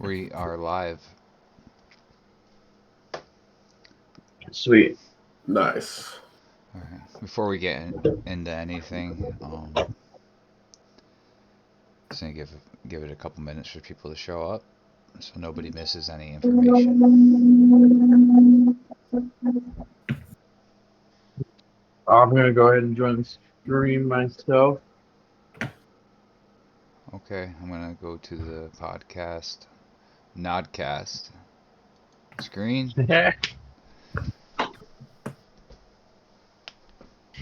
We are live. Sweet. Nice. All right. Before we get into anything, just gonna give it a couple minutes for people to show up, so nobody misses any information. I'm going to go ahead and join the stream myself. Okay, I'm gonna go to the podcast, NodCast screen.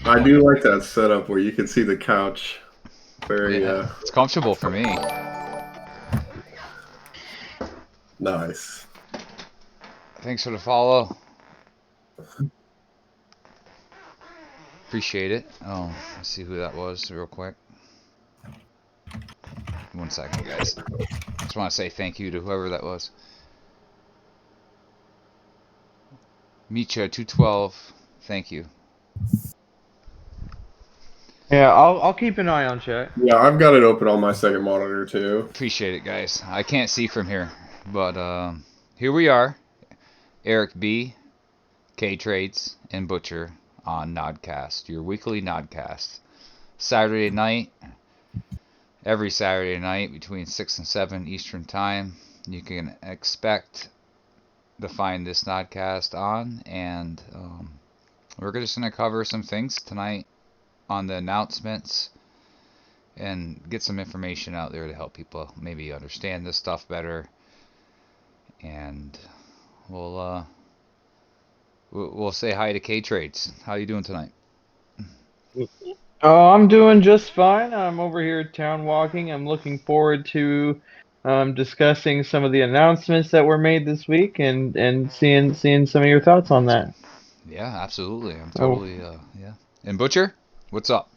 I do like that setup where you can see the couch. Very Yeah, it's comfortable for me. nice. Thanks for the follow. Appreciate it. Let's see who that was real quick. 1 second, guys. Just want to say thank you to whoever that was. Micha212, thank you. Yeah, I'll keep an eye on chat. Yeah, I've got it open on my second monitor too. Appreciate it, guys. I can't see from here, but here we are. Eric B, K Trades, and Butcher on NodCast, your weekly NodCast. Saturday night, every Saturday night between 6 and 7 Eastern Time, you can expect to find this NodCast on, and we're just going to cover some things tonight on the announcements and get some information out there to help people maybe understand this stuff better. And we'll say hi to K Trades. How you doing tonight? Oh, I'm doing just fine. I'm over here town walking. I'm looking forward to discussing some of the announcements that were made this week and seeing some of your thoughts on that. Yeah, absolutely. I'm totally yeah. And Butcher, what's up?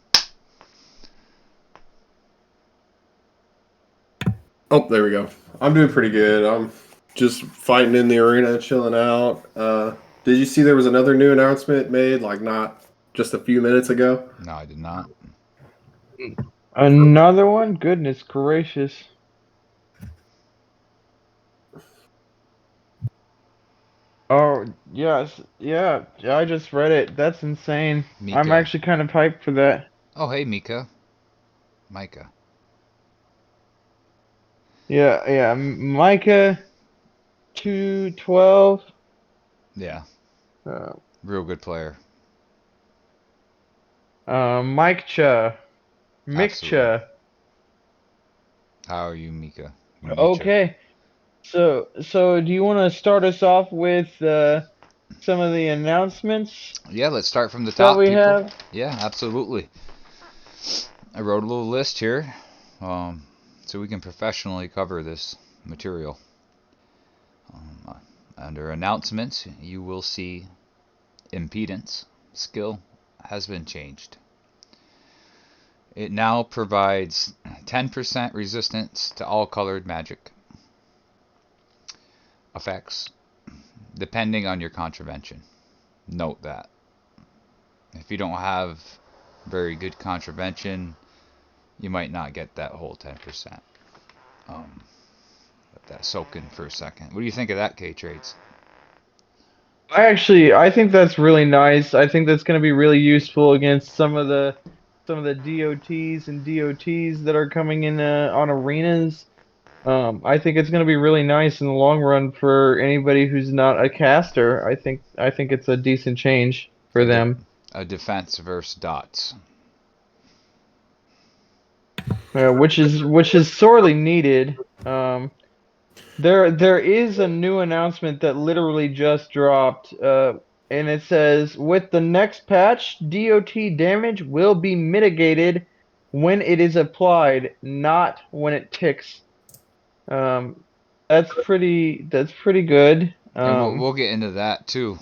Oh, there we go. I'm doing pretty good. I'm just fighting in the arena, chilling out. Did you see there was another new announcement made, like not just a few minutes ago? No, I did not. Another one? Goodness gracious. Oh, yes. Yeah, I just read it. That's insane. Mika. I'm actually kind of hyped for that. Oh, hey, Micah. Yeah, Micah 212. Yeah. Real good player. Mike Cha. Mick Cha. How are you, Mika? Okay. So do you want to start us off with some of the announcements? Yeah, let's start from the top. That we have. Yeah, absolutely. I wrote a little list here, so we can professionally cover this material. Under announcements, you will see impedance skill has been changed. It now provides 10% resistance to all colored magic effects, depending on your contravention. Note that. If you don't have very good contravention, you might not get that whole 10%. Let that soak in for a second. What do you think of that, K Trades? I think that's really nice. I think that's going to be really useful against some of the DOTs and DOTs that are coming in on arenas. I think it's going to be really nice in the long run for anybody who's not a caster. I think it's a decent change for them. A defense versus dots. Which is sorely needed. There is a new announcement that literally just dropped, and it says, with the next patch, DOT damage will be mitigated when it is applied, not when it ticks. That's pretty good. And we'll get into that too,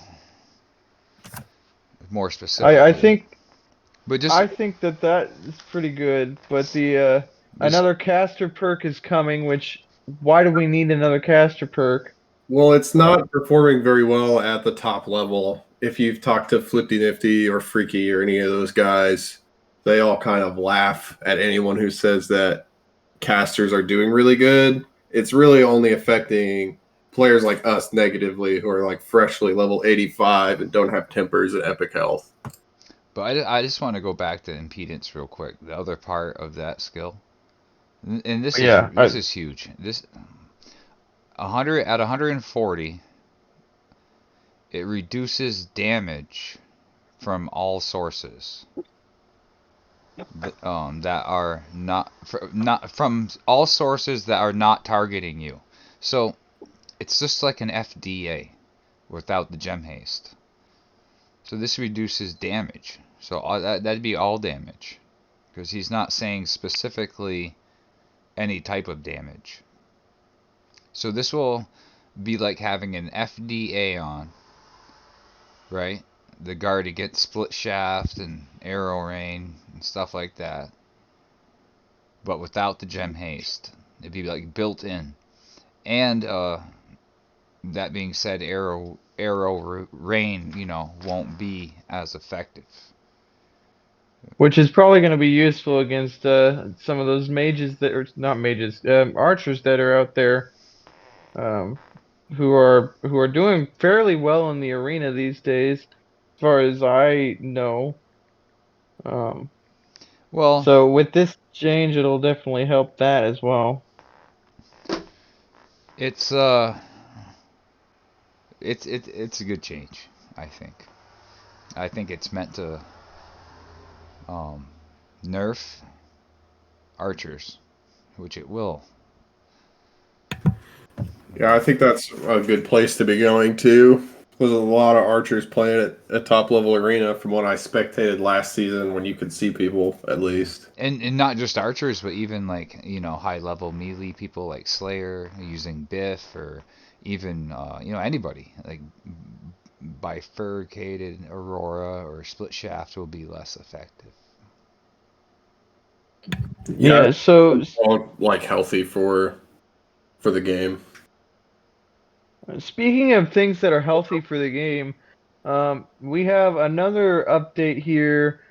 more specifically. I think that is pretty good. But the another caster perk is coming. Which, why do we need another caster perk? Well, it's not performing very well at the top level. If you've talked to Flippy Nifty or Freaky or any of those guys, they all kind of laugh at anyone who says that casters are doing really good. it's really only affecting players like us negatively who are like freshly level 85 and don't have tempers and epic health. But I just want to go back to impedance real quick. The other part of that skill, and Yeah, this is huge. This 100 at 140, it reduces damage from all sources that are not from all sources that are not targeting you. So it's just like an FDA without the gem haste. So this reduces damage. So that'd be all damage, because he's not saying specifically any type of damage. So this will be like having an FDA on, right? The guard against split shaft and arrow rain and stuff like that, but without the gem haste. It'd be like built in. And that being said, arrow rain, won't be as effective. which is probably going to be useful against some of those mages that are not mages, archers that are out there, um, who are doing fairly well in the arena these days, as far as I know. Um, Well, so with this change, it'll definitely help that as well. it's it's a good change, I think. I think it's meant to um, nerf archers, which it will. Yeah, I think that's a good place to be going to. There's a lot of archers playing at a top level arena from what I spectated last season when you could see people at least. And not just archers, but even like high level melee people like Slayer using Biff, or even anybody like bifurcated Aurora or split shaft will be less effective. Yeah, Yeah, so all like healthy for the game. speaking of things that are healthy for the game, we have another update here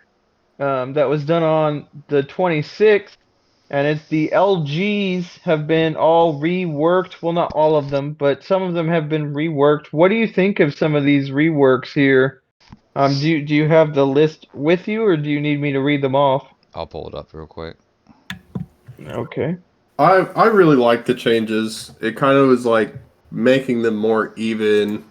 that was done on the 26th, and it's the LGs have been all reworked. Well, not all of them, but some of them have been reworked. What do you think of some of these reworks here? Do you have the list with you, or do you need me to read them off? I'll pull it up real quick. Okay. I really like the changes. It kind of was like making them more even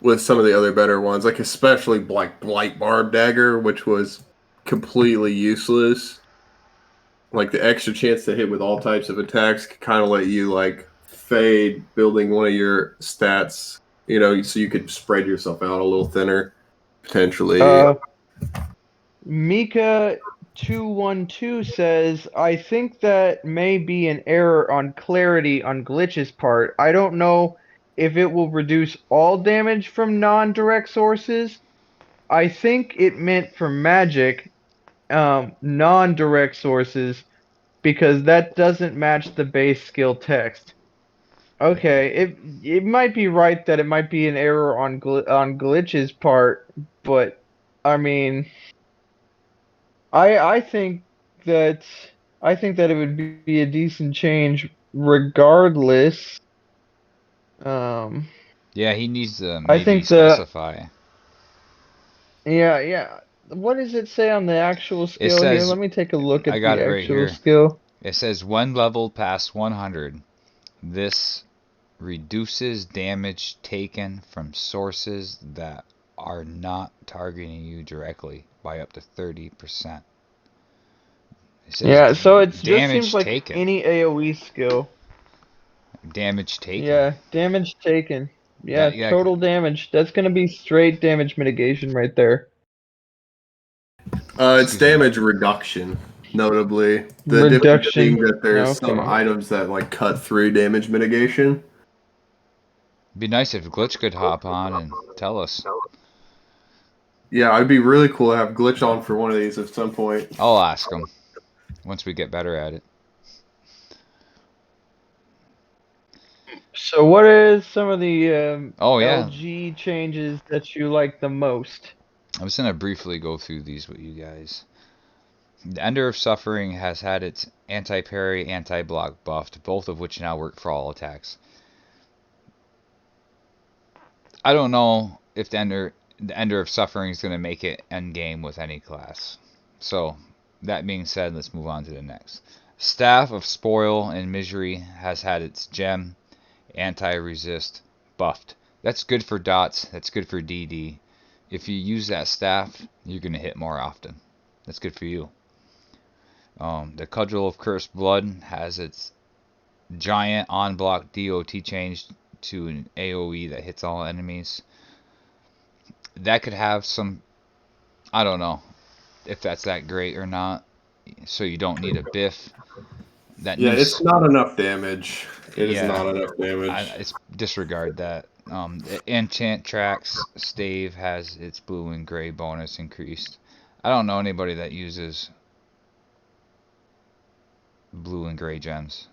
with some of the other better ones, like especially like Blight Barb Dagger, which was completely useless. Like the extra chance to hit with all types of attacks could kind of let you like fade building one of your stats, so you could spread yourself out a little thinner potentially. Uh, Mika 212 says, I think that may be an error on clarity on Glitch's part. I don't know if it will reduce all damage from non-direct sources. I think it meant for magic, non-direct sources, because that doesn't match the base skill text. Okay, it might be right that it might be an error on Glitch's part, but I mean, I I think that I think that it would be a decent change regardless. Um, Yeah, he needs to I maybe think the specify. yeah. What does it say on the actual It skill here? says, Let me take a look I at got the it right actual here. skill. It says when leveled past 100, this reduces damage taken from sources that are not targeting you directly by up to 30%. It says Yeah, so it just seems damage like taken. any AoE skill. Damage taken. Yeah, damage taken. Yeah, Yeah, total damage. That's gonna be straight damage mitigation right there. It's excuse me. damage reduction, notably. The difference being Reduction. that there's some Okay. items that like cut through damage mitigation. Be nice if Glitch could hop on and tell us. Yeah, it'd be really cool to have Glitch on for one of these at some point. I'll ask him once we get better at it. So what is some of the Oh yeah, LG changes that you like the most? I was gonna briefly go through these with you guys. The Ender of Suffering has had its anti-parry, anti-block buffed, both of which now work for all attacks. I don't know if the Ender of Suffering is going to make it end game with any class. So, that being said, let's move on to the next. Staff of Spoil and Misery has had its gem, anti-resist, buffed. That's good for dots, that's good for DD. If you use that staff, you're going to hit more often. That's good for you. The Cudgel of Cursed Blood has its giant on-block DOT changed to an AoE that hits all enemies. That could have some, I don't know if that's that great or not. So you don't need a biff. That Yeah, new, it's not enough damage. It is yeah, not enough damage. it's disregard that. The Enchant Tracks stave has its blue and gray bonus increased. I don't know anybody that uses blue and gray gems.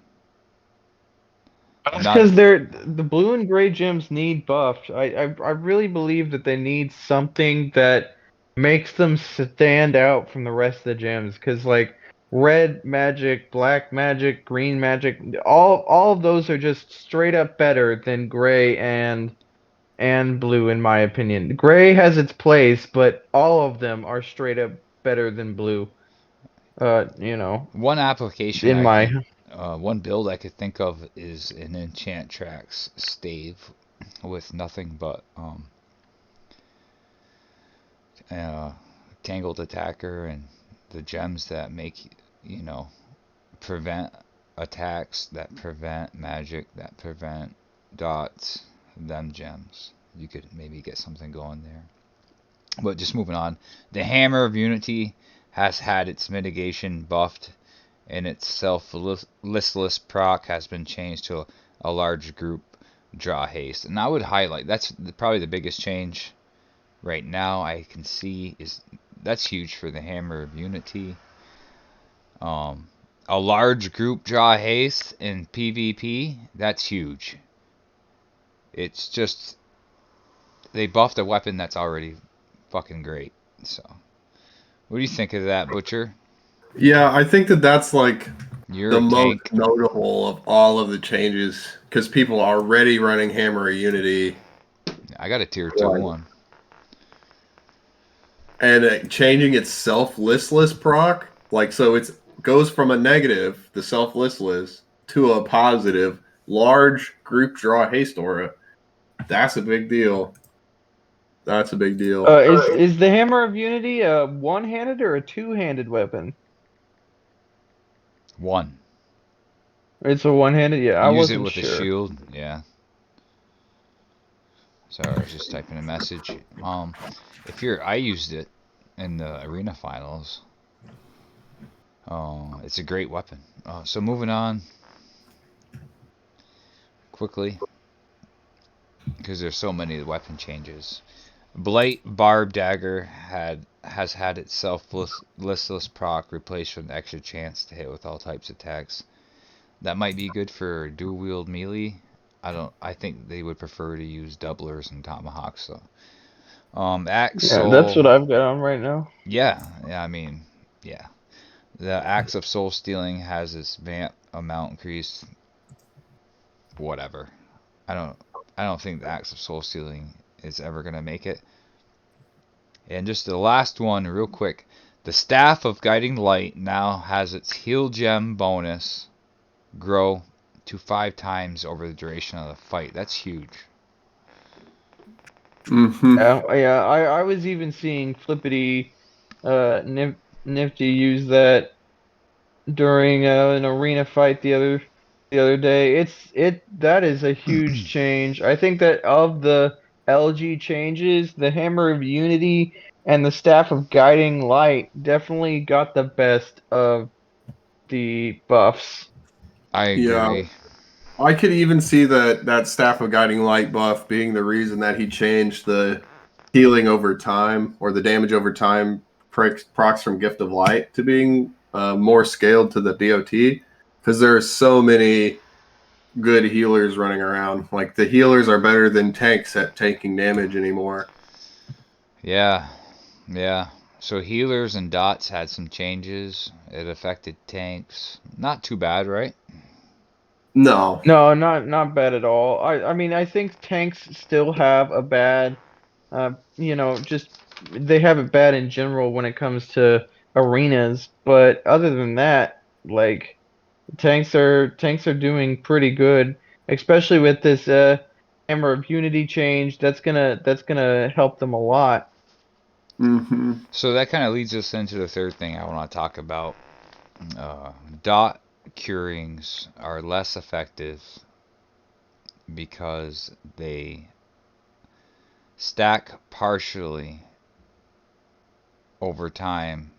That's Not because the blue and gray gems need buffed. I really believe that they need something that makes them stand out from the rest of the gems. Because like red magic, black magic, green magic, all of those are just straight up better than gray and blue in my opinion. Gray has its place, but all of them are straight up better than blue. You know, one application in I my could, one build I could think of is an Enchant Tracks stave with nothing but uh, Tangled Attacker and the gems that make, you know, prevent attacks, that prevent magic, that prevent dots, them gems. You could maybe get something going there. But just moving on, the Hammer of Unity has had its mitigation buffed, and its self-listless proc has been changed to a large group draw haste. And I would highlight that's probably the biggest change right now I can see is that's huge for the Hammer of Unity. Um, a large group draw haste in PvP, that's huge. It's just they buffed a weapon that's already fucking great. So, what do you think of that, Butcher? Yeah, I think that that's like You're the a most tank. notable of all of the changes because people are already running Hammer of Unity. I got a tier 2 Like, one. and changing its self-listless proc, like so it's goes from a negative, the self-listless, to a positive large group draw haste aura. That's a big deal. That's a big deal. is the Hammer of Unity a one-handed or a two-handed weapon? One. It's a one-handed. Yeah, I Use it wasn't with a sure. shield. Yeah. Sorry, I was just typing a message. If you're, I used it in the arena finals. Oh, it's a great weapon. So moving on quickly, because there's so many weapon changes. Blight Barb Dagger has had its listless proc replaced with an extra chance to hit with all types of attacks. That might be good for dual wield melee. I think they would prefer to use doublers and tomahawks. So, Axe Yeah, that's Soul. what I've got on right now. Yeah, yeah. I mean, yeah. The Axe of Soul Stealing has its vamp amount increased. Whatever. I don't. I don't think the Axe of Soul Stealing is ever gonna make it. And just the last one, real quick. The Staff of Guiding Light now has its Heal Gem bonus grow to 5 times over the duration of the fight. That's huge. Mm-hmm. Yeah. I was even seeing Flippity, Nifty use that during an arena fight the other day. That is a huge change. I think that of the LG changes, the Hammer of Unity and the Staff of Guiding Light definitely got the best of the buffs. I Yeah, agree. I could even see that staff of guiding light buff being the reason that he changed the healing over time or the damage over time procs from gift of light to being more scaled to the DOT because there are so many good healers running around. Like the healers are better than tanks at taking damage anymore. Yeah, yeah. So healers and dots had some changes. It affected tanks. Not too bad, right? No. No, not bad at all. I mean, I think tanks still have a bad, just they have it bad in general when it comes to arenas. But other than that, like tanks are doing pretty good, especially with this Hammer of Unity change. That's gonna help them a lot. Mm-hmm. So that kind of leads us into the third thing I want to talk about. Dot curings are less effective because they stack partially over time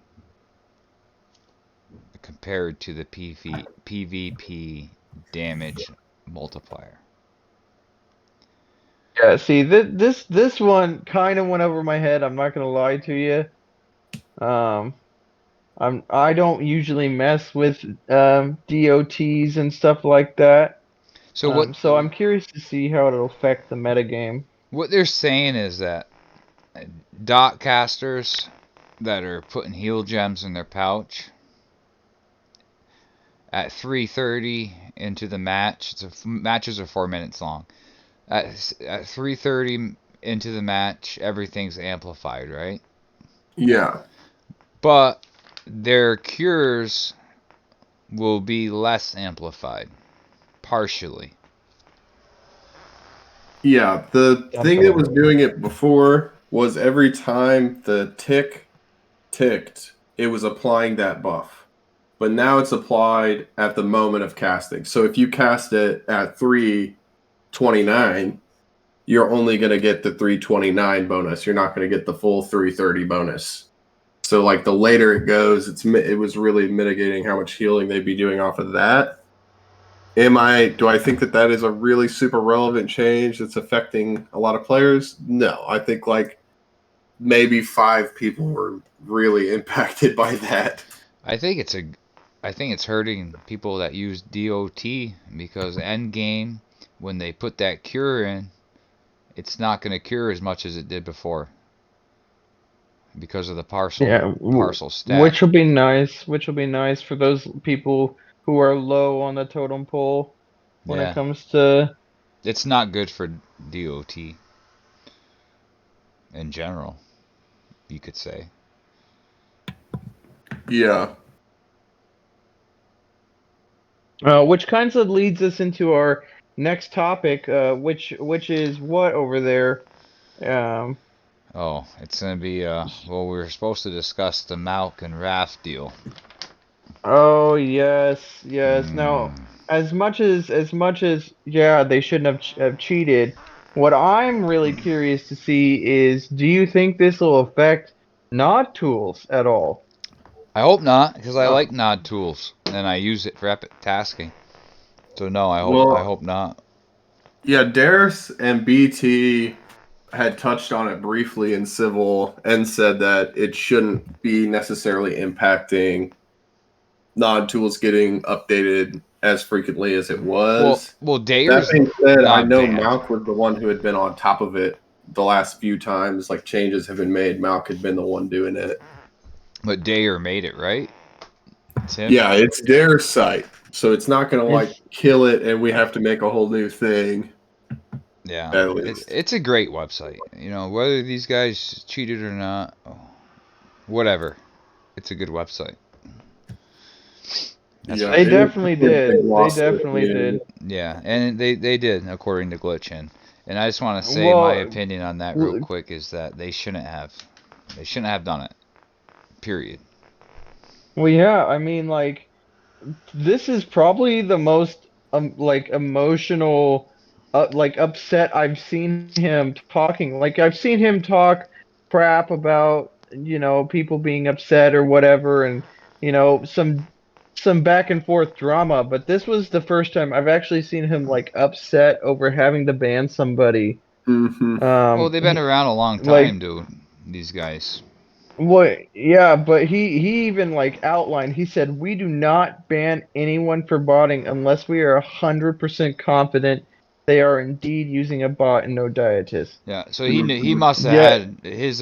compared to the PvP damage multiplier. Yeah, see, this one kind of went over my head. I'm not gonna lie to you. I don't usually mess with DOTs and stuff like that. So what So I'm curious to see how it'll affect the metagame. what they're saying is that dot casters that are putting heal gems in their pouch at 3:30 into the match. Matches are 4 minutes long. At 3:30 into the match, everything's amplified, right? Yeah. But their cures will be less amplified, partially. Yeah. The Dun, thing that dun. was doing it before was every time the tick ticked, it was applying that buff. But now it's applied at the moment of casting. So if you cast it at 3:29, you're only going to get the 3:29 bonus. You're not going to get the full 3:30 bonus. So like the later it goes, it was really mitigating how much healing they'd be doing off of that. Do I think that that is a really super relevant change that's affecting a lot of players? No, I think like maybe 5 people were really impacted by that. I think it's hurting people that use DOT because end game when they put that cure in, it's not going to cure as much as it did before because of the Yeah, partial stack. which will be nice. Which will be nice for those people who are low on the totem pole when it Yeah, comes to. it's not good for DOT in general, you could say. Yeah. Which kinds of leads us into our next topic, which is what over there? Um, Oh, it's gonna be well, we were supposed to discuss the Malk and Raph deal. oh yes, yes. Now, Mm. as much as yeah, they shouldn't have cheated. What I'm really curious to see is, do you think this will affect Nod tools at all? I hope not, because I Uh, like Nod tools and I use it for epic tasking. So no, I well, hope not. yeah, Darius and BT had touched on it briefly in Civil and said that it shouldn't be necessarily impacting nod tools getting updated as frequently as it was. Well, That Dayer's being said, I not know banned, Malk was the one who had been on top of it the last few times, like changes have been made. Malk had been the one doing it. but Dayer made it right. It's him. Yeah, it's their site, so it's not going to like It's kill it, and we have to make a whole new thing. Yeah, At least, it's a great website. You know, whether these guys cheated or not, whatever. It's a good website. That's yeah, for they it sure. is definitely a big did. They loss to the definitely community. did. Yeah, and they did according to Glitchin. And I just want to say my Well, opinion on that real quick is that they shouldn't have done it. Period. well, yeah. I mean, like, this is probably the most like emotional like upset I've seen him talking. Like I've seen him talk crap about, people being upset or whatever, and some back and forth drama, but this was the first time I've actually seen him like upset over having to ban somebody. Hmm. Well, they've been around a long time, Like, dude. These guys. well, yeah, but he even like outlined. He said we do not ban anyone for botting unless we are 100% confident they are indeed using a bot and no dietist. Yeah, so he Hmm. must have Yet, had his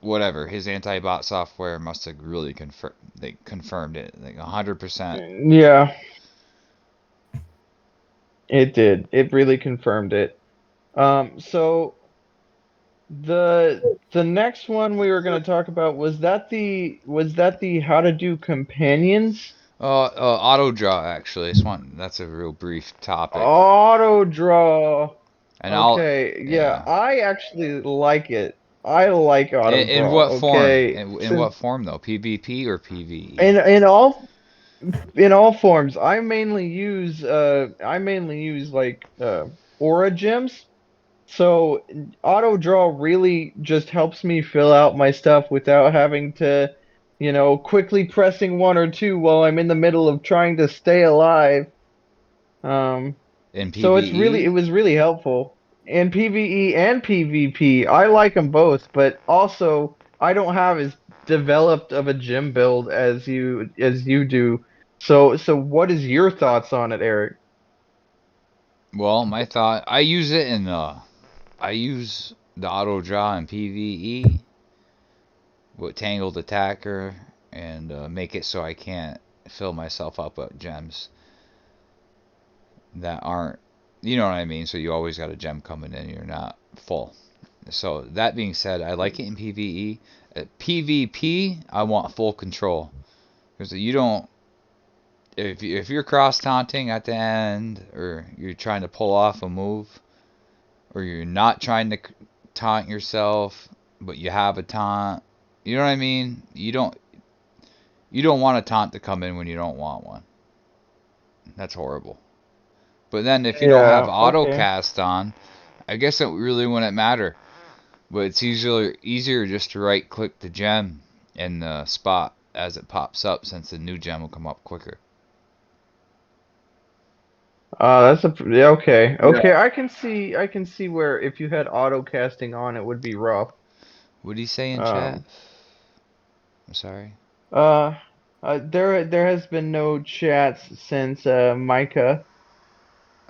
whatever, his anti-bot software must have really confirmed it, like 100%. Yeah, it did. It really confirmed it. So the next one we were going to talk about was that the how to do companions? Auto draw actually. That's a real brief topic, Auto draw. and Okay, yeah, yeah. I actually like it. I like auto In draw. what form? Okay, In since what form though? PvP or PvE? in all forms, I mainly use like aura gems. So auto draw really just helps me fill out my stuff without having to, quickly pressing one or two while I'm in the middle of trying to stay alive. Um, In so it PvE? was really helpful in PvE and PvP. I like them both, but also I don't have as developed of a gym build as you do. So what is your thoughts on it, Eric? Well, my thought, I use the auto draw in PvE with tangled attacker and make it so I can't fill myself up with gems that aren't, you know what I mean? So you always got a gem coming in, you're not full. So that being said, I like it in PvE. PvP, I want full control because you don't. If you're cross taunting at the end, or you're trying to pull off a move, or you're not trying to taunt yourself, but you have a taunt, you know what I mean? You don't want a taunt to come in when you don't want one. That's horrible. But then if you don't have Yeah, auto okay. cast on, I guess it really wouldn't matter. But it's easier just to right click the gem in the spot as it pops up, since the new gem will come up quicker. Yeah, okay. Yeah. Okay, I can see where if you had auto casting on it would be rough. What did he say in chat? Um I'm sorry. uh, there has been no chats since Micah.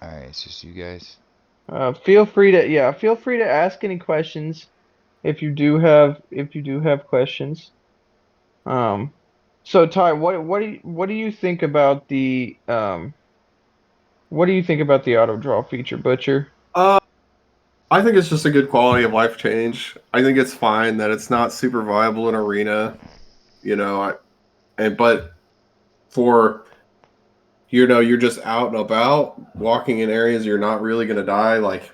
Alright, it's just you guys. Feel free to ask any questions if you do have questions. Um so Ty, what do you think about the auto draw feature, Butcher? Uh, I think it's just a good quality of life change. I think it's fine that it's not super viable in arena, you know. But for you're just out and about, walking in areas you're not really going to die. Like,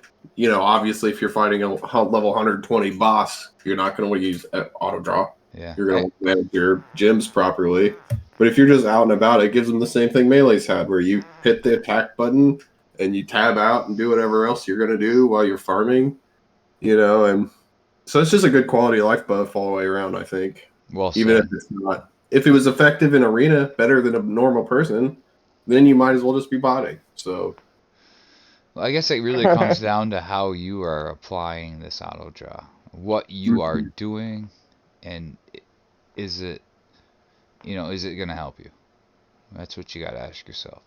obviously, if you're fighting a level 120 boss, you're not going to use auto draw. Yeah. You're going to manage your gyms properly. But if you're just out and about, it gives them the same thing Melee's had, where you hit the attack button and you tab out and do whatever else you're going to do while you're farming, and so it's just a good quality of life buff all the way around, I think. Well Even if said. it's not, if it was effective in arena, better than a normal person, then you might as well just be botting. So Well, I guess it really comes down to how you are applying this auto draw, what you are doing, and is it, is it gonna help you? That's what you gotta ask yourself.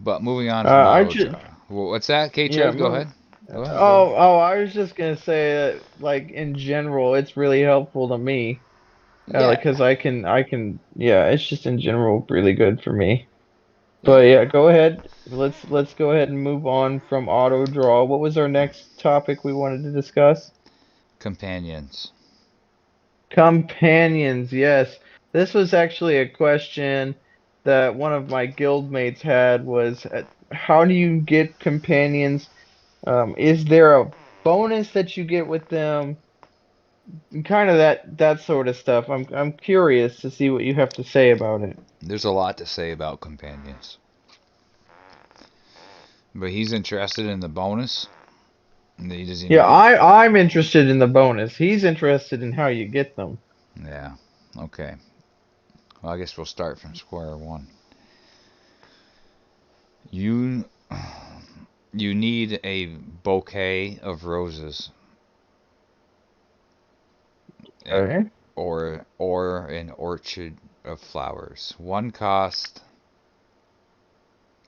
But moving on from I auto just draw, what's that? K yeah, trade, go move. ahead. Go ahead. I was just gonna say that, like in general, it's really helpful to me. Like, Yeah, 'cause yeah, it's just in general really good for me. But yeah. yeah, go ahead. Let's go ahead and move on from auto draw. What was our next topic we wanted to discuss? Companions. Companions, yes. This was actually a question that one of my guildmates had was how do you get companions? Is there a bonus that you get with them? Kind of that sort of stuff. I'm curious to see what you have to say about it. There's a lot to say about companions, but he's interested in the bonus. And he doesn't Yeah, know. I'm interested in the bonus. He's interested in how you get them. Yeah. Okay. Well, I guess we'll start from square one. You you need a bouquet of roses, eh, Okay. or an orchard of flowers. One cost,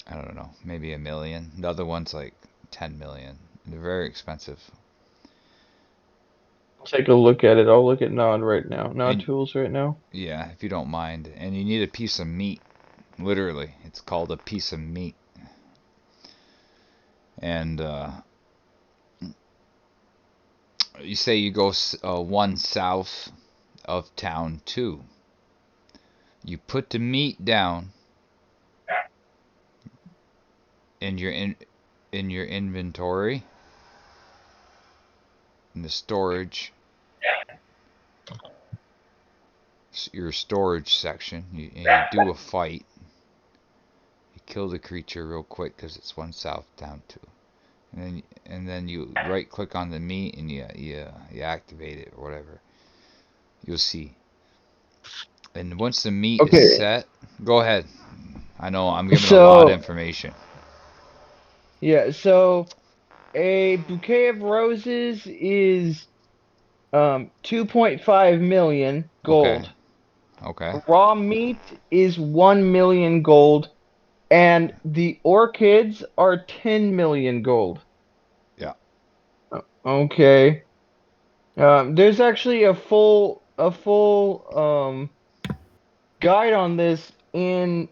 I don't know, maybe 1 million. The other one's like 10 million. They're very expensive. take a look at it. I'll look at Nod right now. Nod And tools right now. yeah, if you don't mind. And you need a piece of meat. Literally, it's called a piece of meat. And you say you go one south of town 2. You put the meat down in your inventory in the storage your storage section. And you do a fight. You kill the creature real quick because it's one south down 2. And then you right click on the meat and you activate it or whatever. You'll see. And once the meat is Okay, set, go ahead. I know I'm giving a lot of so information. yeah, so a bouquet of roses is 2.5 million Okay. gold. Okay. Raw meat is 1 million gold, and the orchids are 10 million gold. Yeah. Okay. There's actually a full guide on this in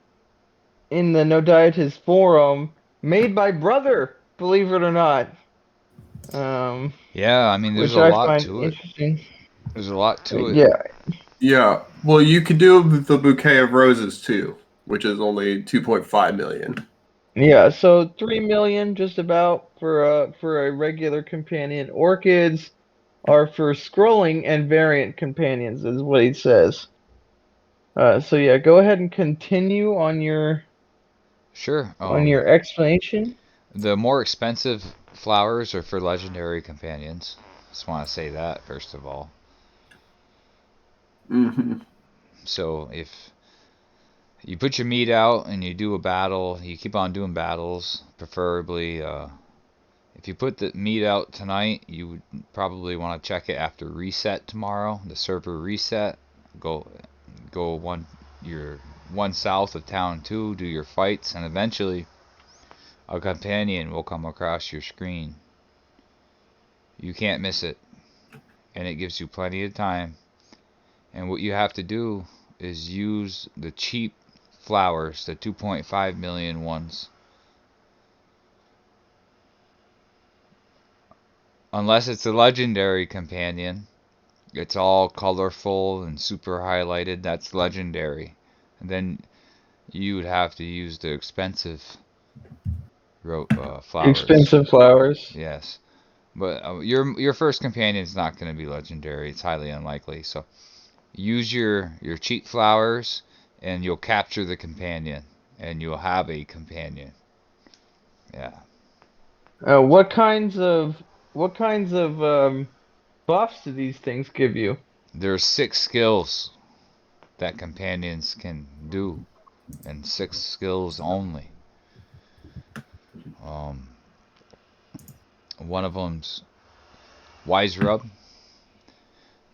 the No Dietist forum made by Brother, believe it or not. Um, Yeah, I mean there's which a I lot find to it. interesting. There's a lot to it. Yeah, Yeah. Well, you could do the bouquet of roses too, which is only 2.5 million. yeah. So 3 million just about for a regular companion. Orchids are for scrolling and variant companions, is what he says. So yeah, go ahead and continue Sure. on your explanation. The more expensive flowers are for legendary companions. Just want to say that first of all. Hmm. So if you put your meat out and you do a battle, you keep on doing battles, preferably if you put the meat out tonight, you would probably want to check it after reset tomorrow, the server reset. Go your one south of town 2, do your fights, and eventually a companion will come across your screen. You can't miss it, and it gives you plenty of time. And what you have to do is use the cheap flowers, the 2.5 million ones. Unless it's a legendary companion, it's all colorful and super highlighted. That's legendary. And then you would have to use the expensive flowers. Expensive flowers. Yes, but your first companion is not going to be legendary. It's highly unlikely. So use your cheap flowers, and you'll capture the companion, and you'll have a companion. Yeah, What kinds of buffs do these things give you? there's 6 skills that companions can do, and 6 skills only. Um, one of them's Wise Rub.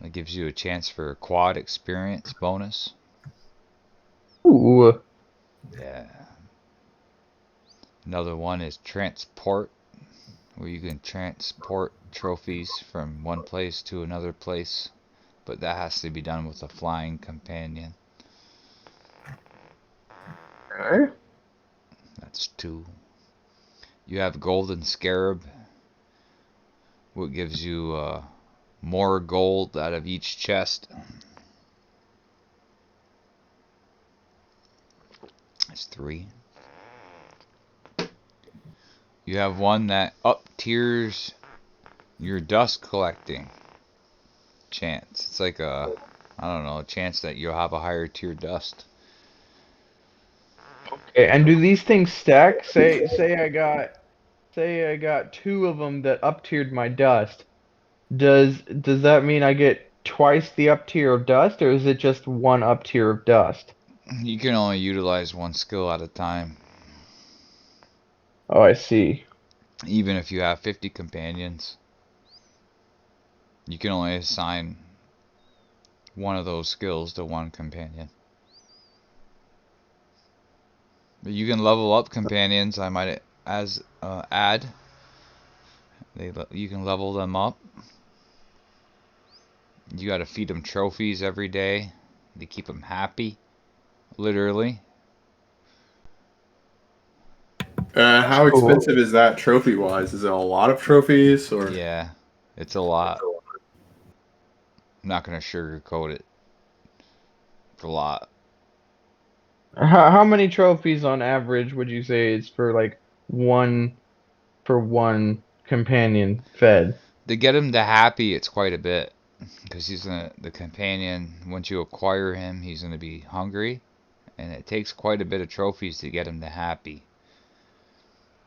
That gives you a chance for a quad experience bonus. Ooh. Yeah. Another one is Transport, where you can transport trophies from one place to another place, but that has to be done with a flying companion. Okay. That's 2. You have Golden Scarab, what gives you more gold out of each chest. That's 3. You have one that up tiers your dust collecting chance. It's like I don't know, a chance that you'll have a higher tier dust. Okay, and do these things stack? Say I got two of them that up tiered my dust. Does that mean I get twice the up tier of dust, or is it just one up tier of dust? You can only utilize one skill at a time, Oh, I see. even if you have 50 companions. You can only assign one of those skills to one companion. But you can level up companions. I might add. You can level them up. You got to feed them trophies every day to keep them happy, literally. How So, expensive is that trophy wise? Is it a lot of trophies or? Yeah, it's a lot. I'm not gonna sugarcoat it. It's a lot. how many trophies on average would you say is for like one for one companion fed? To get him to happy, it's quite a bit because the companion. Once you acquire him, he's gonna be hungry, and it takes quite a bit of trophies to get him to happy.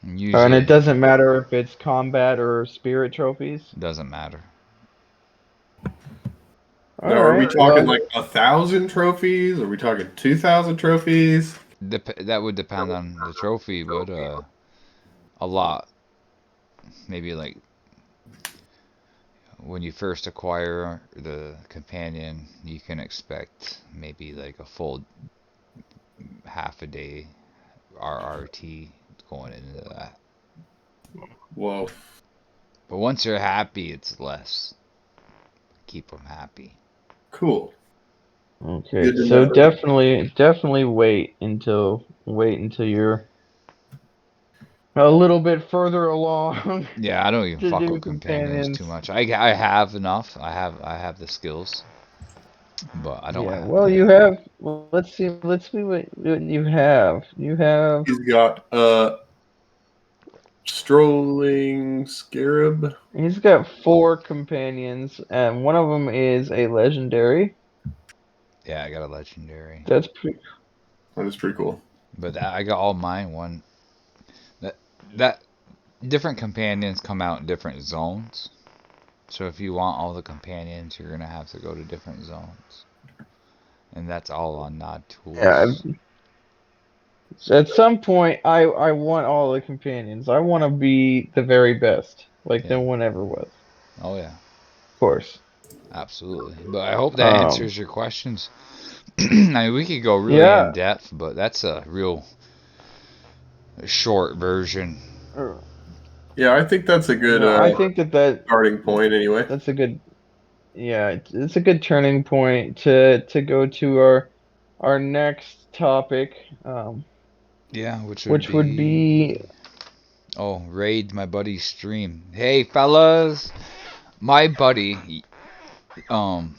And And it usually, doesn't matter if it's combat or spirit trophies. it doesn't matter. All Now, are we right. talking Well, like 1,000 trophies? Are we talking 2,000 trophies? That would depend on the trophy, but a lot. Maybe like when you first acquire the companion, you can expect maybe like a full half a day RRT going into that. Whoa, But once they're happy, it's less. Keep them happy. cool. okay. Good to So know. definitely wait until you're a little bit further along Yeah, I don't even to fuck do with companions too companions. much. I have enough. I have the skills, but I don't Yeah. have. Well, you have. Well, let's see what you have. You have. He's got strolling scarab. He's got four companions, and one of them is a legendary. Yeah, I got a legendary, That's pretty. That is pretty cool. but I got all mine. One that that different companions come out in different zones. So if you want all the companions, you're gonna have to go to different zones, and that's all on Nod Yeah. Tools. At some point, I want all the companions. I want to be the very best, like Yeah. no one ever was. Oh yeah. Of course. Absolutely. But I hope that Um. answers your questions. I mean, we could go really in Yeah. depth, but that's a real short version. Yeah, I think that's a good No, I think that starting point anyway. that's a good. Yeah, it's a good turning point to go to our next topic, Yeah, which would which would be, be. oh, raid my buddy's stream. Hey fellas, my buddy, um,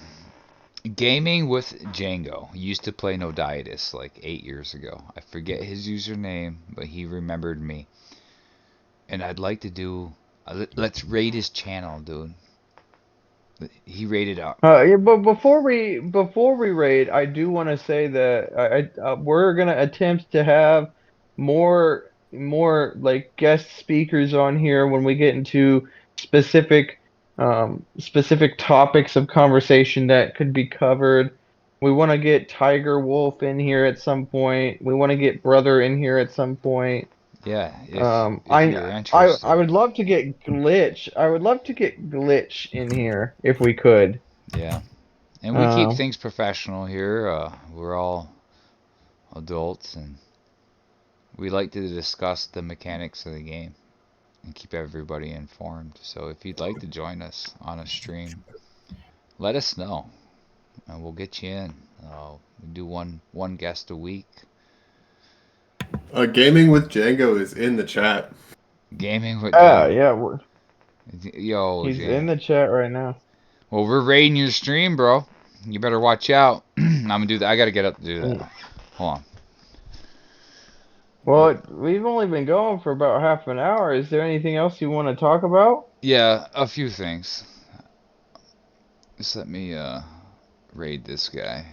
gaming with Django used to play No Dietis like 8 years ago. I forget his username, but he remembered me, and I'd like to do. Let's raid his channel, dude. He rated up. Yeah, but before we raid, I do want to say that we're gonna attempt to have more like guest speakers on here when we get into specific topics of conversation that could be covered. We want to get Tiger Wolf in here at some point. We want to get Brother in here at some point. Yeah, Um, if I you're I interested. would love to get Glitch. I would love to get Glitch in here if we could. Yeah. And we keep Um, things professional here. We're all adults and we like to discuss the mechanics of the game and keep everybody informed. So if you'd like to join us on a stream, let us know and we'll get you in. We do one guest a week. Gaming with Django is in the chat. Gaming with yeah, Django. yeah, Yo, he's in Django. the chat right now. Well, we're raiding your stream, bro. You better watch out. I'm gonna do that. I gotta get up to do that. Mm. Hold on. Well, we've only been going for about half an hour. Is there anything else you want to talk about? Yeah, a few things. Just let me raid this guy.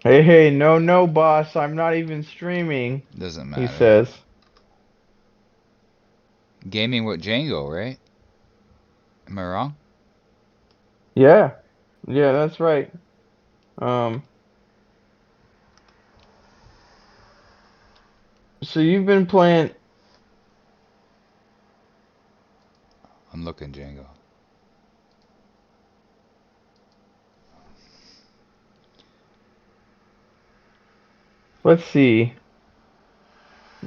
Hey, hey, no, no, boss. I'm not even streaming, Doesn't he matter. says. Gaming with Django, right? Am I wrong? Yeah, yeah, that's right. Um, so you've been playing. I'm looking Django. Let's see.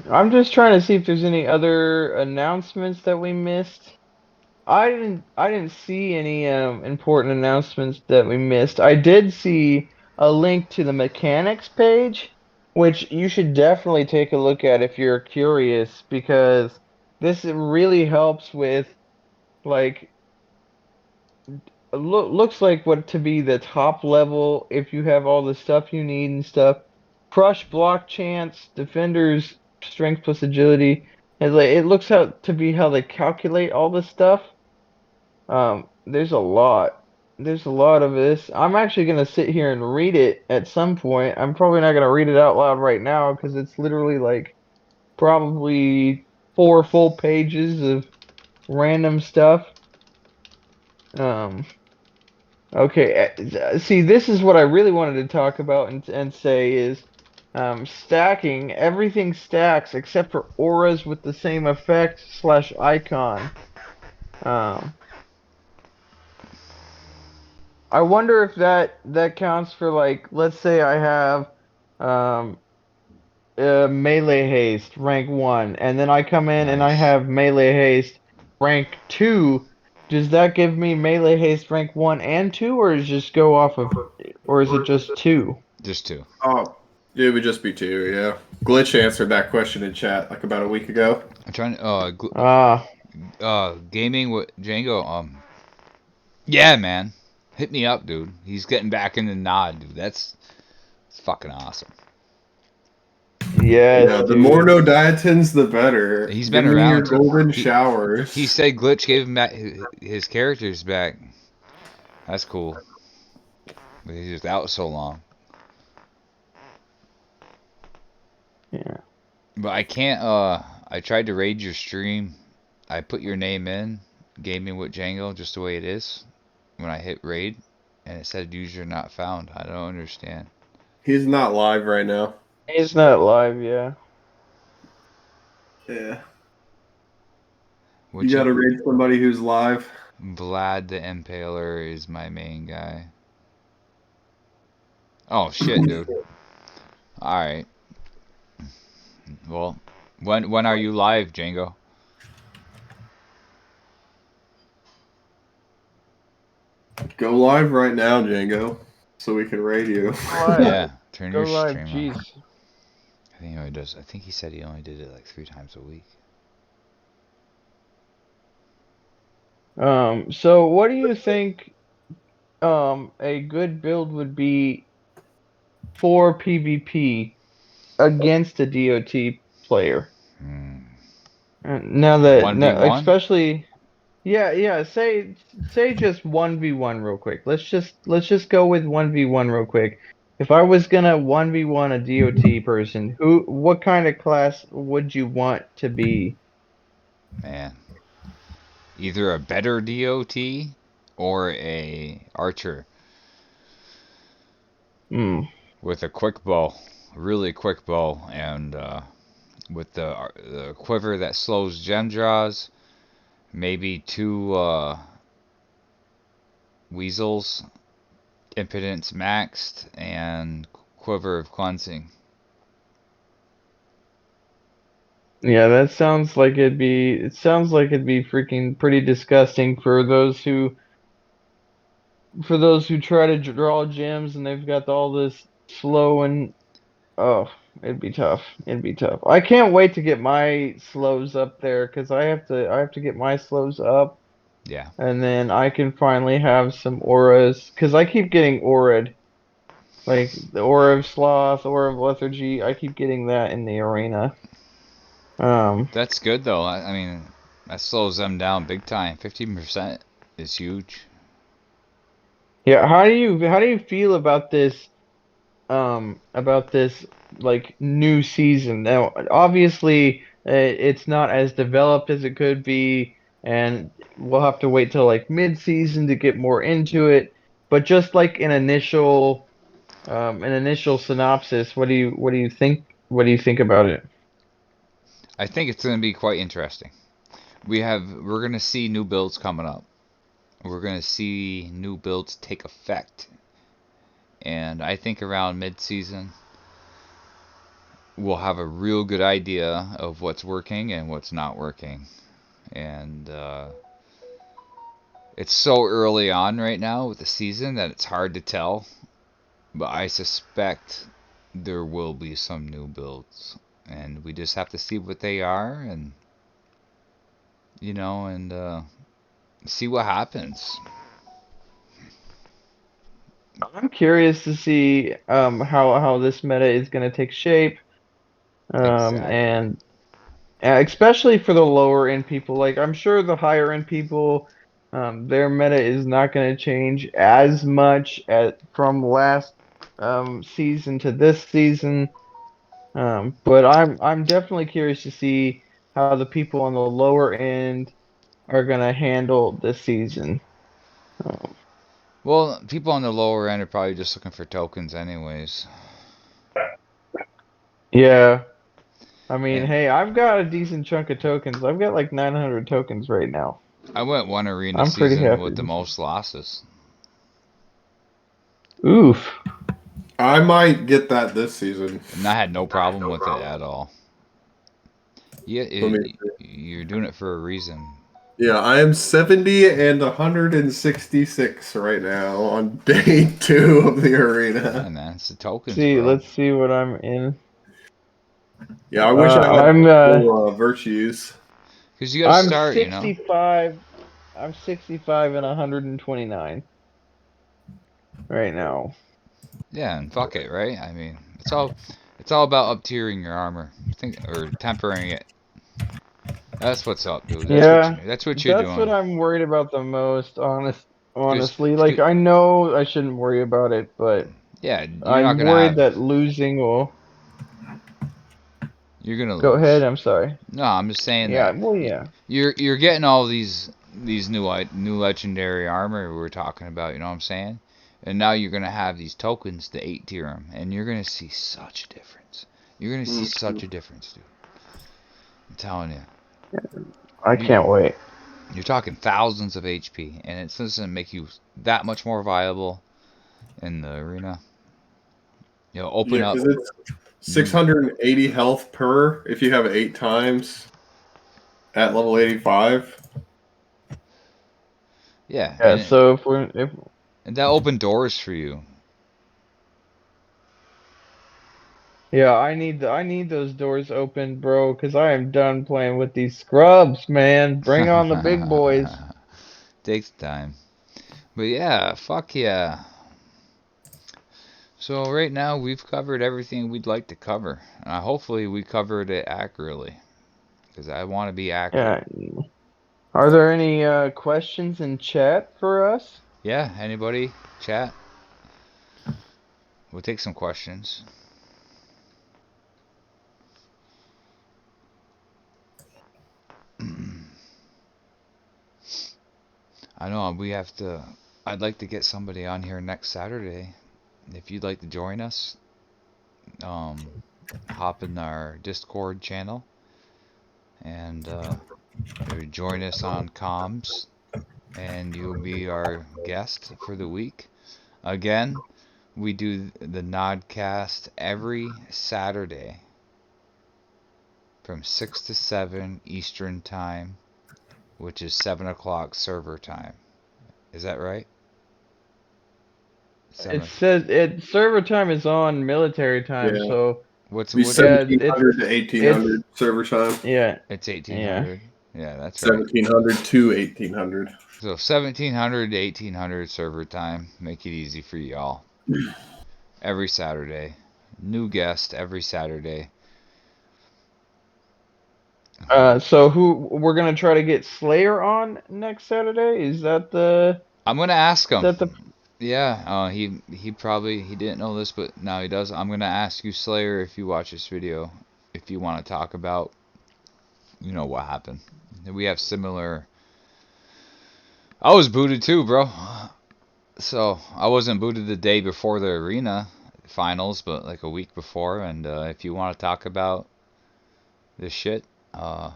I'm just trying to see if there's any other announcements that we missed. I didn't see any important announcements that we missed. I did see a link to the mechanics page, which you should definitely take a look at if you're curious, because this really helps with like looks like what to be the top level if you have all the stuff you need and stuff. Crush block chance, defenders strength plus agility. And like, it looks out to be how they calculate all this stuff. There's a lot. There's a lot of this. I'm actually gonna sit here and read it at some point. I'm probably not gonna read it out loud right now because it's literally like probably 4 full pages of random stuff. Um, okay, see, this is what I really wanted to talk about and say is stacking. Everything stacks except for auras with the same effect slash icon. Um, I wonder if that counts for like, let's say I have um melee haste rank 1 and then I come in and I Nice. have melee haste rank 2. Does that give me melee haste rank 1 and 2, or is just go off of, or is it just 2? Just two. Oh, it would just be two, yeah. Glitch answered that question in chat like about a week ago. I'm trying. Ah, Gaming with Django. Yeah, man. Hit me up, dude. He's getting back in the nod, dude. It's fucking awesome. yes, Yeah, the more dude. no dietins, the better. He's Give been me your around too. golden He showers. said Glitch gave him back his characters back. That's cool. But he's just out so long. Yeah. But I can't. I tried to raid your stream. I put your name in, Gaming with Django, just the way it is. When I hit raid, and it said user not found. I don't understand. He's not live right now. He's not live, yeah. Yeah. You Which gotta rate somebody who's live. Vlad the Impaler is my main guy. Oh shit, dude. All right. Well, when are you live, Django? Go live right now, Django, so we can rate you. Live. Yeah, turn Go your live, stream on. jeez. I think he only does. I think he said he only did it like 3 times a week. So what do you think a good build would be for PvP against a DOT player? Hmm. Now that One v no, one. especially yeah, say just 1v1 real quick. Let's just go with 1v1 real quick. If I was gonna 1v1 a DOT person, what kind of class would you want to be? Man, either a better DOT or a archer Hmm. with a quick bow, really quick bow, and with the quiver that slows gem draws. Maybe two weasels, impotence maxed, and quiver of cleansing. Yeah, that sounds like it sounds like it'd be freaking pretty disgusting for those who try to draw gems and they've got all this slow and oh, it'd be tough. It'd be tough. I can't wait to get my slows up there because I have to get my slows up Yeah, and then I can finally have some auras because I keep getting aura'd. Like the aura of sloth, aura of lethargy, I keep getting that in the arena. Um that's good though. I mean, that slows them down big time. 15% is huge. yeah, how do you feel about this like new season? Now, obviously, it's not as developed as it could be, and we'll have to wait till like mid-season to get more into it. But just like an initial synopsis, what do you think? What do you think about it? I think it's going to be quite interesting. We're going to see new builds coming up. We're going to see new builds take effect. And I think around mid-season, we'll have a real good idea of what's working and what's not working. And it's so early on right now with the season that it's hard to tell. But I suspect there will be some new builds. And we just have to see what they are and, see what happens. I'm curious to see how this meta is going to take shape, Exactly. and especially for the lower end people. Like I'm sure the higher end people, their meta is not going to change as much from last season to this season. But I'm definitely curious to see how the people on the lower end are going to handle this season. Um, Well, people on the lower end are probably just looking for tokens anyways. yeah. I mean, And hey, I've got a decent chunk of tokens. I've got like 900 tokens right now. I went one arena I'm pretty season with happy. the most losses. Oof. I might get that this season. And I had no problem with it at all. Yeah, Let me. you're doing it for a reason. Yeah, I am 70 and 166 right now on day 2 of the Yeah, arena. man, it's the tokens, See, bro. let's see what I'm in. Yeah, I wish I had I'm full virtues. Because you got to I'm start. 65. I'm 65 and 129 right now. Yeah, and fuck it, right? I mean, it's all about up tiering your armor. Or tempering it. That's what's up, dude. Yeah, That's what you're that's what doing. I'm worried about the most, Because honestly. Like I know I shouldn't worry about it, but yeah, you're not I'm gonna worried have. that losing will You're gonna go ahead. lose. I'm sorry. No, I'm just saying Yeah, that well, yeah. you're getting all these new legendary armor we were talking about. You know what I'm saying? And now you're gonna have these tokens to 8 tier them, and you're gonna see such a difference. You're gonna see such a difference, dude. I'm telling you. I You can't wait. you're talking thousands of HP, and it doesn't make you that much more viable in the arena. Open Yeah, up because it's new. 680 health per if you have 8 times at level 85. Yeah, Yeah, so if and that opened doors for you. yeah, I need those doors open, bro, because I am done playing with these scrubs, man. Bring on the big boys. Takes time. But yeah, fuck yeah. So right now we've covered everything we'd like to cover. Hopefully we covered it accurately, because I want to be accurate. Yeah. Are there any questions in chat for us? Yeah, anybody? Chat? We'll take some questions. I know we have to. I'd like to get somebody on here next Saturday. If you'd like to join us, um, hop in our Discord channel and join us on comms, and you'll be our guest for the week. Again, we do the NodCast every Saturday from 6 to 7 Eastern Time, which is 7 o'clock server time. Is that right? It 7. says it server time is on military time, Yeah, so What's be what's yeah, 1700 to it's 1800 server time. yeah, It's yeah. 1800. Yeah, that's right. 1700 to 1800. So 1700 to 1800 server time. Make it easy for y'all. Every Saturday. New guest every Saturday. So who we're gonna try to get Slayer on next Saturday? I'm gonna ask Is him. that the Yeah, he probably he didn't know this, but now he does. I'm gonna ask you, Slayer, if you watch this video, if you want to talk about, what happened. We have similar. I was booted too, bro. So I wasn't booted the day before the arena finals, but like a week before. And if you want to talk about this shit, uh,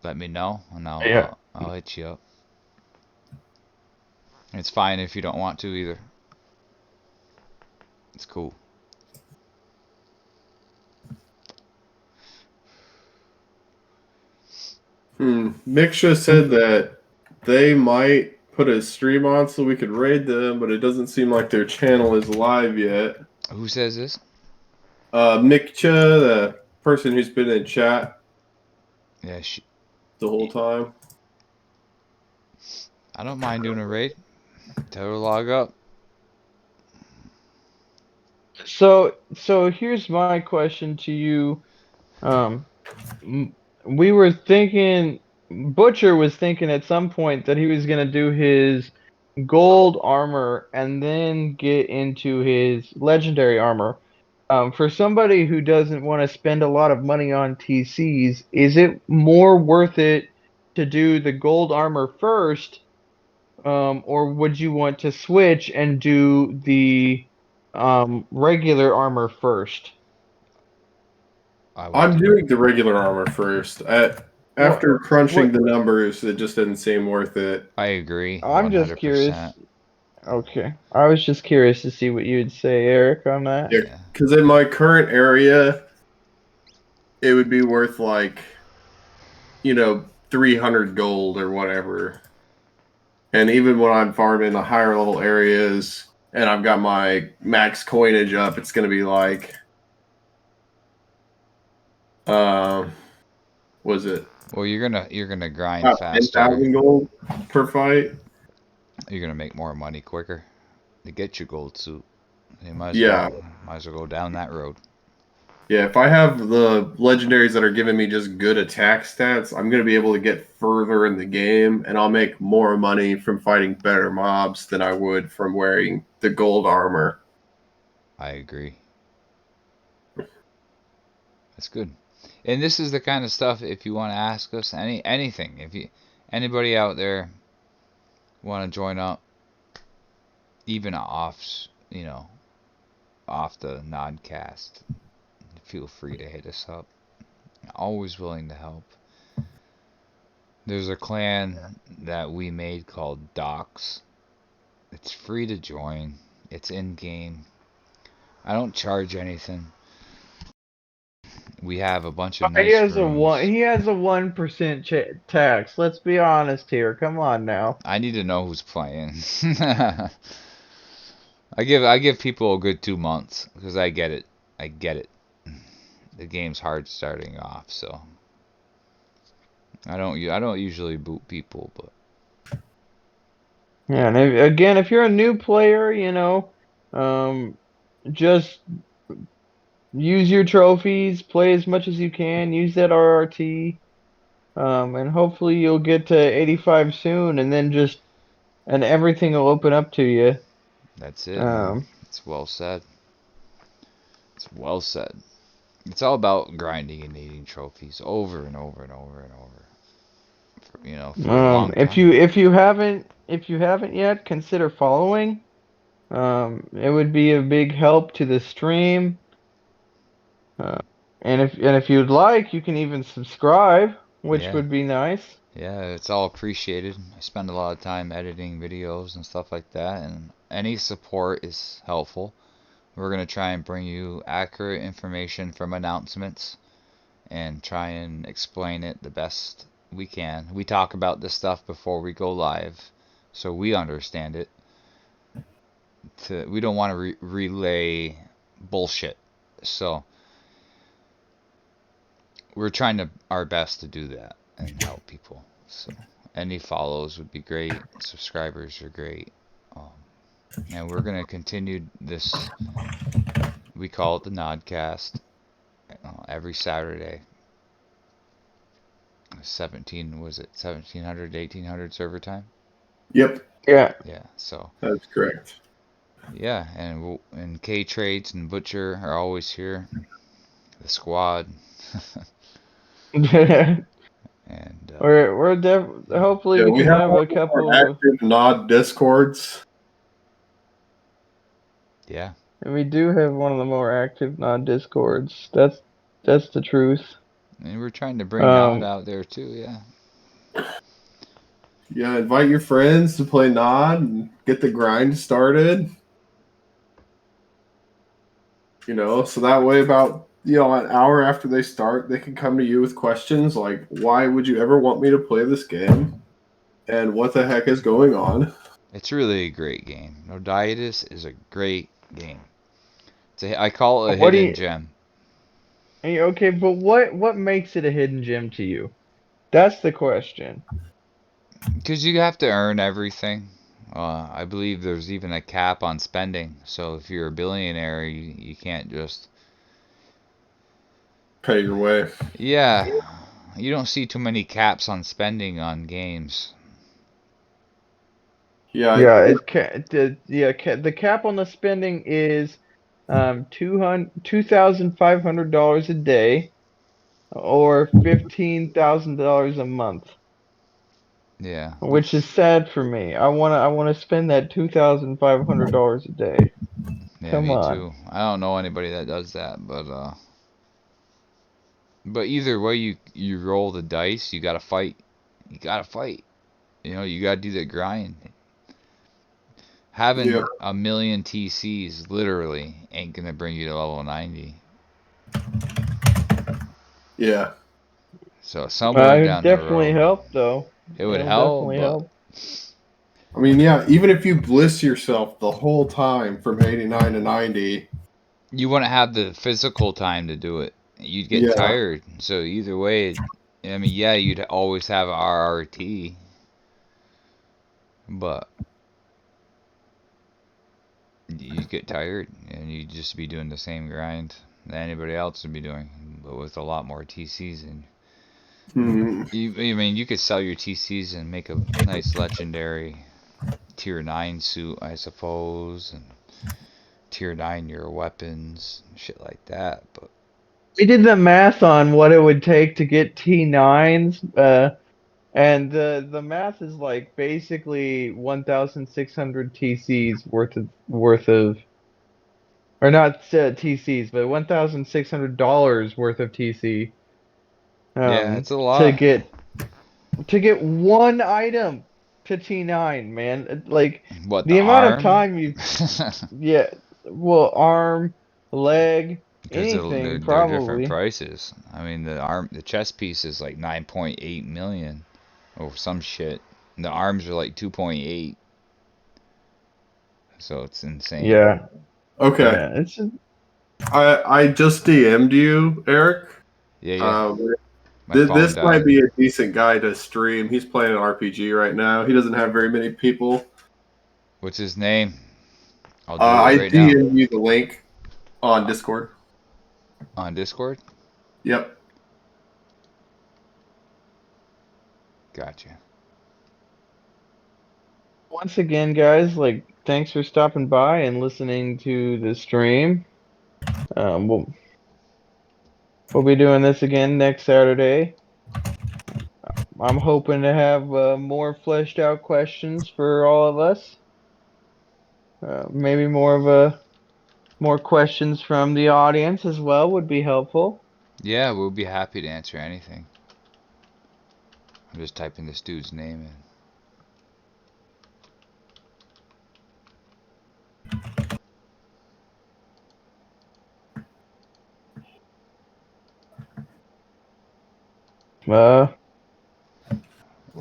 let me know, and I'll yeah? I'll hit you up. It's fine if you don't want to either. It's cool. Miksha said that they might put a stream on so we could raid them, but it doesn't seem like their channel is live yet. Who says this? Miksha, the person who's been in chat Yeah, the whole time. I don't mind doing a raid. Tell her to log up. So here's my question to you. We were thinking, Butcher was thinking at some point that he was gonna do his gold armor and then get into his legendary armor. For somebody who doesn't want to spend a lot of money on TCs, is it more worth it to do the gold armor first, or would you want to switch and do the regular armor first? I would I'm do. doing the regular armor first. After crunching What? the numbers, it just didn't seem worth it. I agree, I'm just curious. 100%. Okay, I was just curious to see what you would say, Eric, on that. Yeah, Yeah. because in my current area, it would be worth like, 300 gold or whatever. And even when I'm farming the higher level areas and I've got my max coinage up, it's going to be like, was it Well, you're gonna grind about faster. 10,000 gold per fight? You're gonna make more money quicker to get your gold suit. You Yeah. might as well go down that road. Yeah, if I have the legendaries that are giving me just good attack stats, I'm going to be able to get further in the game, and I'll make more money from fighting better mobs than I would from wearing the gold armor. I agree. That's good. And this is the kind of stuff if you want to ask us anything, if you anybody out there want to join up, even off the NodCast, feel free to hit us up. Always willing to help. There's a clan that we made called Docs. It's free to join. It's in game. I don't charge anything. We have a bunch of He nice has a one. rooms. He has a 1% tax. Let's be honest here. Come on now. I need to know who's playing. I give people a good 2 months because I get it. I get it. The game's hard starting off, so I don't usually boot people, but Yeah, and again, if you're a new player, just use your trophies, play as much as you can, use that RRT, and hopefully you'll get to 85 soon, and everything will open up to you. that's it, man. Um, It's well said. It's well said. It's all about grinding and needing trophies over and over and over and over. For a long if time. you haven't yet, consider following. It would be a big help to the stream. And if you'd like, you can even subscribe, which Yeah. would be nice. Yeah, it's all appreciated. I spend a lot of time editing videos and stuff like that, and any support is helpful. We're going to try and bring you accurate information from announcements and try and explain it the best we can. We talk about this stuff before we go live so we understand it. We don't want to relay bullshit. So we're trying our best to do that and help people. So any follows would be great. Subscribers are great. And we're gonna continue this. We call it the NodCast. Every Saturday. 1700 1800 server time? Yep, Yeah. Yeah. So that's correct. yeah, and K Trades and Butcher are always here. The squad. we're And hopefully Yeah, we we can have have one a of our couple of. active Nod Discords. yeah, We do have one of the more active non-discords. That's the truth. and we're trying to bring Nod Um, out there too. Yeah. Yeah, invite your friends to play Nod and get the grind started. So that way about an hour after they start, they can come to you with questions like, "Why would you ever want me to play this game?" and "What the heck is going on?" It's really a great game. No Dietis is a great game. I call it a What do hidden you? gem. Okay, but what makes it a hidden gem to you? That's the question. Because you have to earn everything. I believe there's even a cap on spending. So if you're a billionaire, you can't just. Pay your way. Yeah, you don't see too many caps on spending on games. Yeah, Yeah, the cap on the spending is 2,500 dollars a day or $15,000 a month, Yeah, which is which sad for me. I wanna spend that $2,500 a day. yeah, Come me on. too. I don't know anybody that does that, but either way you roll the dice, you gotta fight. You gotta fight. You gotta do the grind. yeah, Having a million TCs literally ain't gonna bring you to level 90. yeah. So somewhere It down the definitely road, help though. it would It'll help, definitely but help. I mean, yeah. Even if you bliss yourself the whole time from 89 to 90, you wouldn't have the physical time to do it. You'd get yeah, tired. So either way, I mean, yeah, you'd always have RRT, but you'd get tired and you'd just be doing the same grind that anybody else would be doing, but with a lot more TCs. And hmm, I mean, you could sell your TCs and make a nice legendary tier 9 suit, I suppose, and tier 9 your weapons, shit like that. But We did the math on what it would take to get T9s, and the math is like basically 1,600 TCs worth of or not TCs, but $1,600 worth of TC yeah, it's a to lot. get one item to T9, man. Like What, the the amount of arm? time you yeah, well, arm, leg, Because anything they're different probably. prices. I mean, the chest piece is like 9.8 million or some shit. And the arms are like 2.8, so it's insane. Yeah, okay. yeah. It's just, I just DM'd you, Eric. Yeah, yeah. Um, My phone this might died. be a decent guy to stream. He's playing an RPG right now. He doesn't have very many people. What's his name? I'll do it I right now. DM'd you the link on Uh, Discord. on Discord? Yep. Gotcha. once again, guys, like thanks for stopping by and listening to the stream. We'll be doing this again next Saturday. I'm hoping to have more fleshed out questions for all of us. Maybe more questions from the audience as well would be helpful. Yeah, we'll be happy to answer anything. I'm just typing this dude's name in. Uh,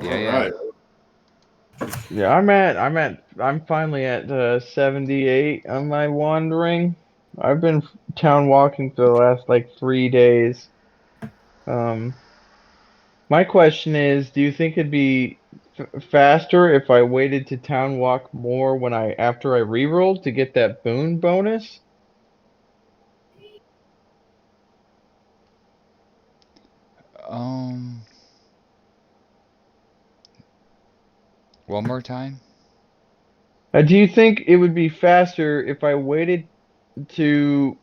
Yeah, All yeah. right. yeah, I'm finally at 78 on my wandering. I've been town walking for the last like 3 days. Um, my question is, do you think it'd be faster if I waited to town walk more when I after I rerolled to get that boon bonus? Um, one more time. Do you think it would be faster if I waited to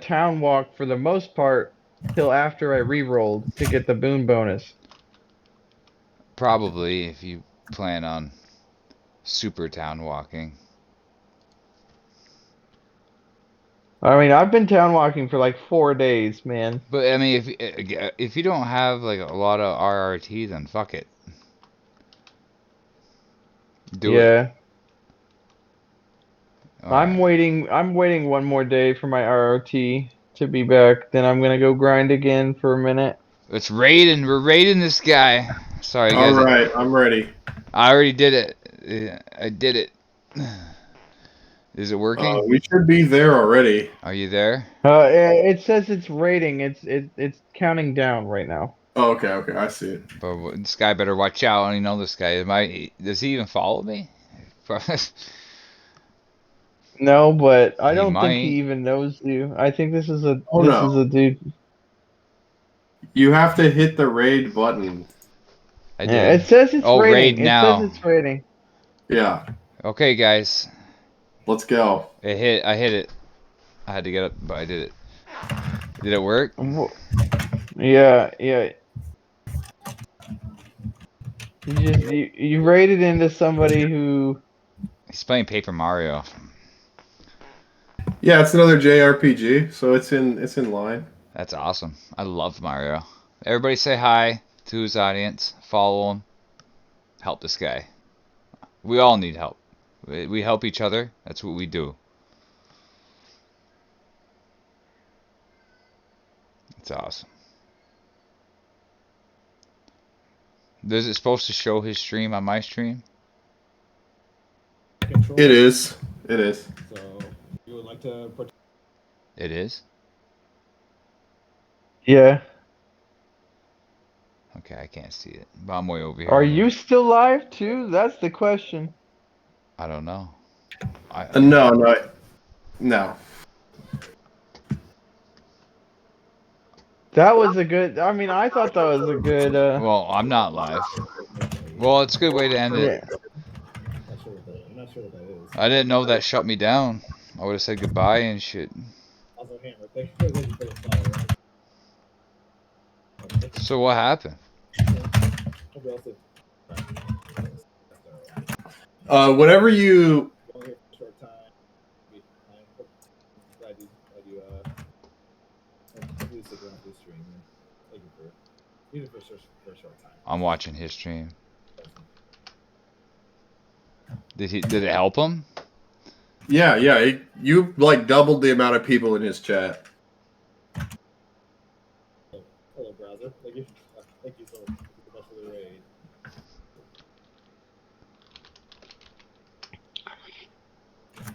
town walk for the most part till after I rerolled to get the boon bonus? Probably if you plan on super town walking. I mean, I've been town walking for like 4 days, man. But I mean, if you don't have like a lot of RRT, then fuck it, do it. Yeah. Uh, I'm waiting one more day for my ROT to be back. Then I'm gonna go grind again for a minute. It's raiding. We're raiding this guy. Sorry, All guys. right, I'm ready. I already did it. I did it. Is it working? We should be there already. Are you there? It says it's rating. It's counting down right now. Oh, okay, I see it. But this guy better watch out. I don't even know this guy. Does he even follow me? No, but I He don't think he might. even knows you. I think this is a Oh, this is no. a dude. You have to hit the raid button. I Yeah, did. it says it's Oh, raid rating. It says now. it's rating. Yeah, Okay, guys. let's go. It hit. I hit it. I had to get up, but I did it. Did it work? Yeah. You rated into somebody who. He's playing Paper Mario. Yeah, it's another JRPG, so it's in line. That's awesome. I love Mario. Everybody say hi to his audience. Follow him. Help this guy. We all need help. We help each other. That's what we do. It's awesome. Is it supposed to show his stream on my stream? It is. It is. So you would like to participate? It is? Yeah. Okay, I can't see it. But I'm way over here. Are you still live too? That's the question. I don't know. No. That was a good. I mean, I thought that was a good. Well, I'm not live. Well, it's a good way to end it. Yeah. I'm not sure what that is. I didn't know that shut me down. I would have said goodbye and shit. Also, Hammer, thank you for the follow. So what happened? Whenever you Only here for a short time. I do stick around for the stream. Thank you for even for a short time. I'm watching his stream. Did it help him? Yeah, you like doubled the amount of people in his chat. Hello, browser. Thank you so much for the raid.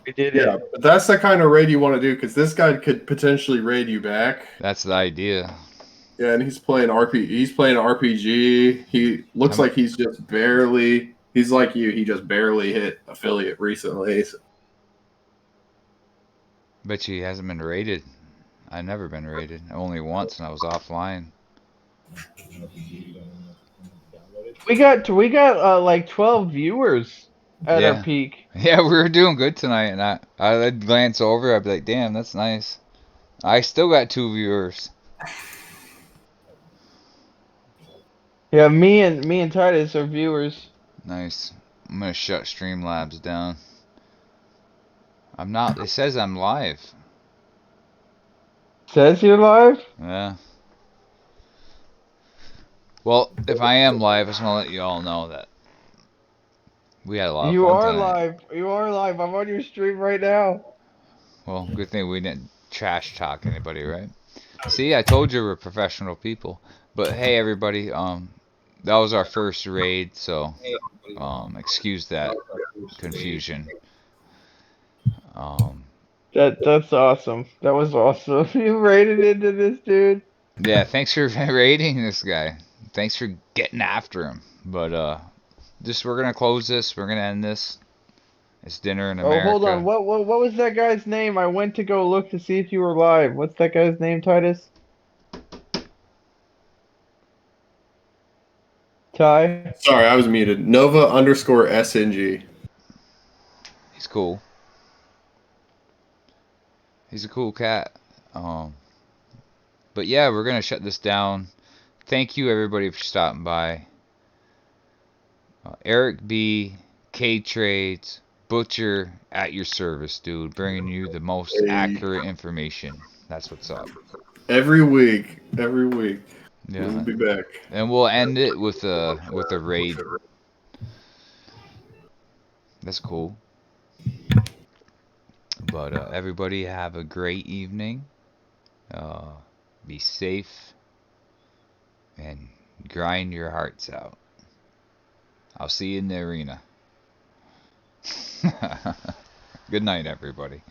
We did Yeah, it. but that's the kind of raid you want to do because this guy could potentially raid you back. That's the idea. Yeah, and he's playing RPG. He looks like he's just barely. He's like you. He just barely hit affiliate recently. So. Bet you he hasn't been rated. I've never been rated. Only once, and I was offline. We got like 12 viewers at our peak. Yeah, we were doing good tonight, and I'd glance over. I'd be like, "Damn, that's nice." I still got 2 viewers. Yeah, me and Titus are viewers. Nice. I'm gonna shut Streamlabs down. I'm not. It says I'm live. Says you're live? Yeah. Well, if I am live, I just want to let you all know that we had a lot of You fun are tonight. live. You are live. I'm on your stream right now. Well, good thing we didn't trash talk anybody, right? See, I told you we're professional people. But hey, everybody, that was our first raid, so excuse that confusion. That's awesome. That was awesome. You raided into this dude. Yeah, thanks for raiding this guy. Thanks for getting after him. But we're gonna close this. We're gonna end this. It's dinner in America. Oh, hold on. What was that guy's name? I went to go look to see if you were live. What's that guy's name, Titus? Ty? Sorry, I was muted. Nova_SNG. He's cool. He's a cool cat. But yeah, we're gonna shut this down. Thank you everybody for stopping by. Eric B, K Trades, Butcher at your service, dude, bringing you the most accurate information. That's what's up. Every week. Yeah. We'll be back. And we'll end it with a raid. That's cool. But everybody have a great evening. Be safe and grind your hearts out. I'll see you in the arena. Good night, everybody.